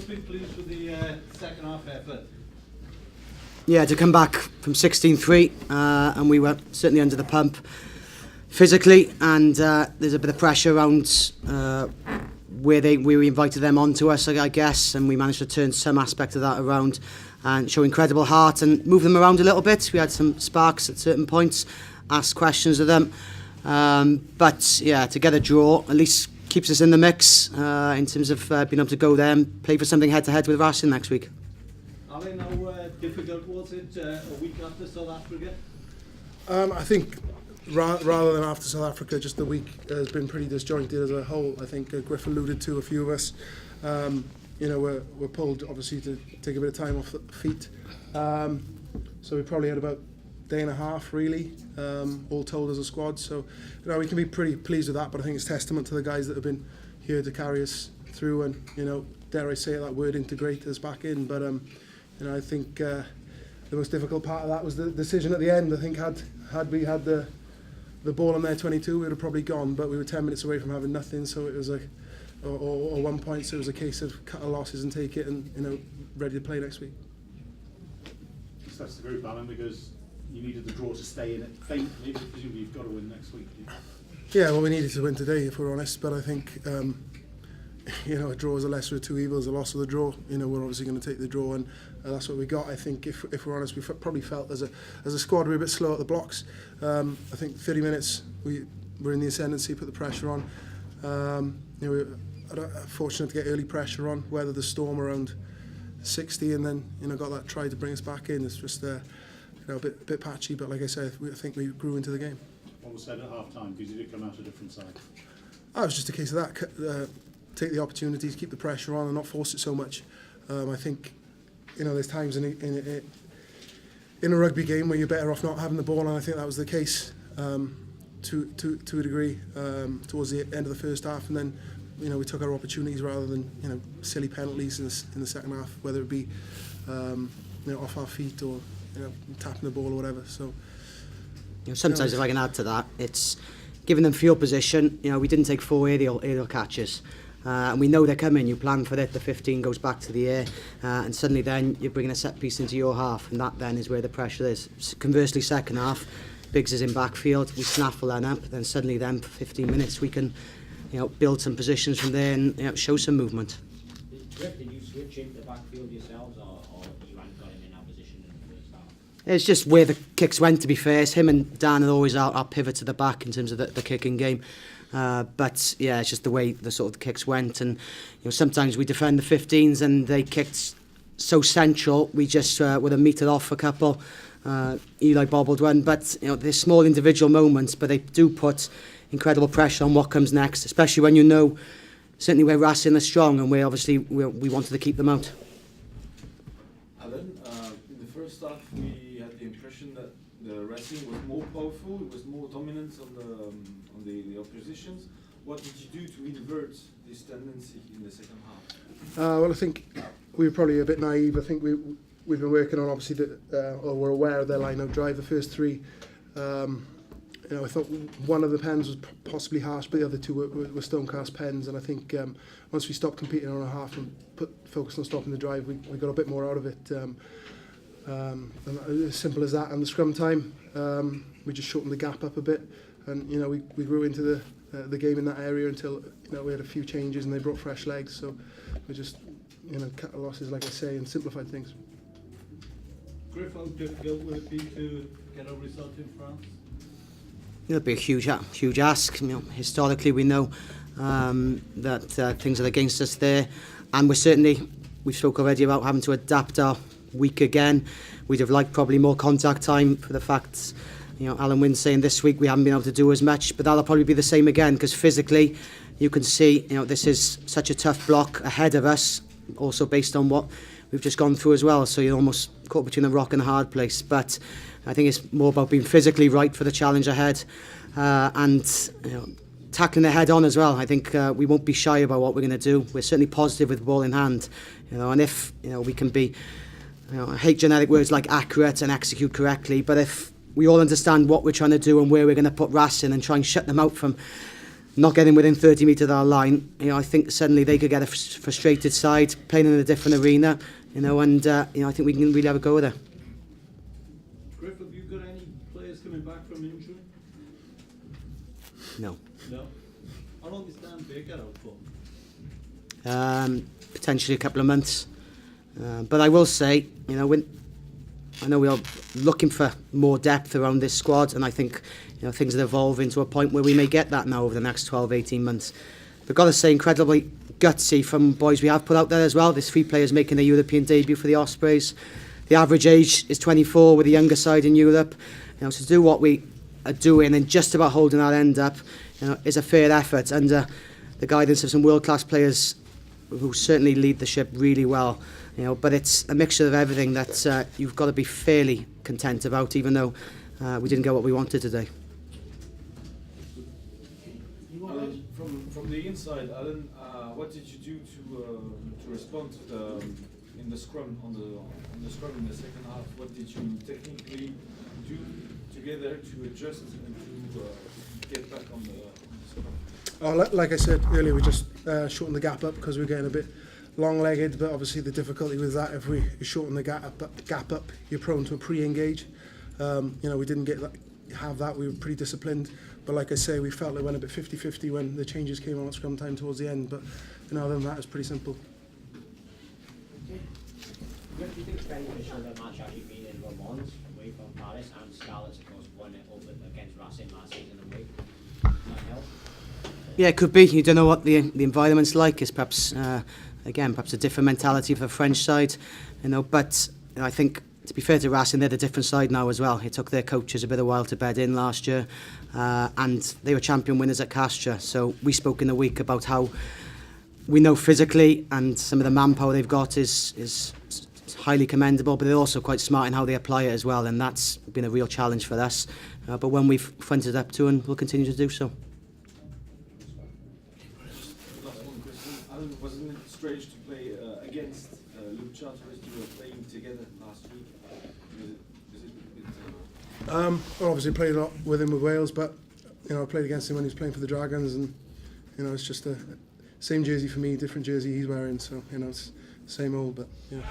must be pleased with the second half effort. Yeah, to come back from 16-3, and we were certainly under the pump physically, and there's a bit of pressure around where we invited them onto us, I guess, and we managed to turn some aspect of that around and show incredible heart and move them around a little bit. We had some sparks at certain points, asked questions of them, but yeah, to get a draw at least keeps us in the mix in terms of being able to go there and play for something head-to-head with Racing next week. Alun, how difficult was it a week after South Africa? I think rather than after South Africa, just the week has been pretty disjointed as a whole. I think Gruff alluded to a few of us. We're pulled obviously to take a bit of time off the feet. So we probably had about a day and a half really, all told as a squad. So we can be pretty pleased with that. But I think it's testament to the guys that have been here to carry us through, and dare I say it, that word, integrate us back in. But I think the most difficult part of that was the decision at the end. I think had we had the ball on their 22, we would have probably gone, but we were 10 minutes away from having nothing, so it was or 1 point, so it was a case of cut our losses and take it, and ready to play next week. That's the group, Alun, because you needed the draw to stay in it faintly, but presumably you've got to win next week. Yeah, well, we needed to win today, if we're honest, but I think a draw is a lesser of two evils, a loss of the draw. We're obviously going to take the draw, and that's what we got. I think if we're honest, we probably felt as a squad we were a bit slow at the blocks. I think 30 minutes we were in the ascendancy, put the pressure on. We were fortunate to get early pressure on, weather the storm around 60, and then got that try to bring us back in. It's just a bit patchy, but like I said, I think we grew into the game. What was said at half time? Because you did come out a different side. It was just a case of that. Take the opportunities, keep the pressure on, and not force it so much. I think there's times in a rugby game where you're better off not having the ball, and I think that was the case to a degree towards the end of the first half, and then we took our opportunities rather than silly penalties in the second half, whether it be off our feet or tapping the ball or whatever. So sometimes if I can add to that, it's giving them field position. We didn't take 4 aerial catches. And we know they're coming, you plan for it, the 15 goes back to the air, and suddenly then you're bringing a set piece into your half, and that then is where the pressure is. Conversely, second half, Biggs is in backfield, we snaffle that up, then suddenly then for 15 minutes we can build some positions from there and show some movement. Did you switch into the backfield yourselves, or you hadn't got him in that position in the first half? It's just where the kicks went, to be fair. It's him and Dan are always our pivot to the back in terms of the kicking game. But yeah, it's just the way the kicks went, and sometimes we defend the 15s and they kicked so central we just would have meted off a couple. Eli bobbled one, but they're small individual moments, but they do put incredible pressure on what comes next, especially when certainly where Racing are strong, and we wanted to keep them out. Alun, in the first half we had the impression that the Racing was more powerful, it was more dominant on the oppositions. What did you do to invert this tendency in the second half? Well, I think we were probably a bit naive. I think we've been working on obviously or we're aware of their line-out drive, the first 3. I thought one of the pens was possibly harsh, but the other 2 were stone-cast pens, and I think once we stopped competing on a half and focused on stopping the drive, we got a bit more out of it. And as simple as that. And the scrum time, we just shortened the gap up a bit, and we grew into the game in that area until we had a few changes and they brought fresh legs. So we just cut our losses, like I say, and simplified things. Gruff, how difficult would it be to get a result in France? It'll be a huge ask. Historically, we know that things are against us there, and we've spoke already about having to adapt our week again. We'd have liked probably more contact time for the fact, Alun Wynne's saying this week we haven't been able to do as much, but that'll probably be the same again, because physically you can see, this is such a tough block ahead of us, also based on what we've just gone through as well, so you're almost caught between a rock and a hard place. But I think it's more about being physically right for the challenge ahead, and tackling it head on as well. I think we won't be shy about what we're going to do. We're certainly positive with the ball in hand, and if we can be, I hate generic words like accurate and execute correctly, but if we all understand what we're trying to do and where we're going to put Racing and try and shut them out from not getting within 30 metres of our line, you know, I think suddenly they could get a frustrated side playing in a different arena, you know, and you know, I think we can really have a go with it. Gruff, have you got any players coming back from injury? No. No. How long is Dan Baker out for? Potentially a couple of months, but I will say, you know, I know we are looking for more depth around this squad, and I think, you know, things are evolving to a point where we may get that now over the next 12-18 months. But got to say, incredibly gutsy from boys we have put out there as well. There's 3 players making their European debut for the Ospreys. The average age is 24 with the younger side in Europe. You know, to do what we are doing and just about holding our end up, you know, is a fair effort under the guidance of some world-class players who certainly lead the ship really well. You know, but it's a mixture of everything that you've got to be fairly content about, even though we didn't get what we wanted today. Alun, from the inside, Alun, what did you do to respond to the in the scrum on the scrum in the second half? What did you technically do together to adjust and to get back on the scrum? Oh, like I said earlier, we just shortened the gap up because we're getting a bit long-legged, but obviously the difficulty with that, if we shorten the gap up, you're prone to a pre-engage. You know, we didn't have that. We were pretty disciplined, but like I say, we felt it went a bit 50-50 when the changes came on at scrum time towards the end. But you know, other than that, it's pretty simple. Do you think it's beneficial that match actually being in Le Mans away from Paris, and Scarlets of course won it over against Racing last season away? Does that help? Yeah, it could be. You don't know what the environment's like. It's perhaps again, perhaps a different mentality for the French side, you know. But you know, I think, to be fair to Racing, they're the different side now as well. It took their coaches a bit of a while to bed in last year, and they were champion winners at Castra. So we spoke in the week about how we know physically and some of the manpower they've got is highly commendable, but they're also quite smart in how they apply it as well, and that's been a real challenge for us. But when we've fronted up to, and we'll continue to do so. Last one question. Alun, wasn't it strange to play against Luke Charteris? You were playing together last week. Is it a bit, Well, obviously played a lot with him with Wales, but you know, I played against him when he was playing for the Dragons, and you know, it's just the same jersey for me, different jersey he's wearing, so you know, it's the same old, but yeah.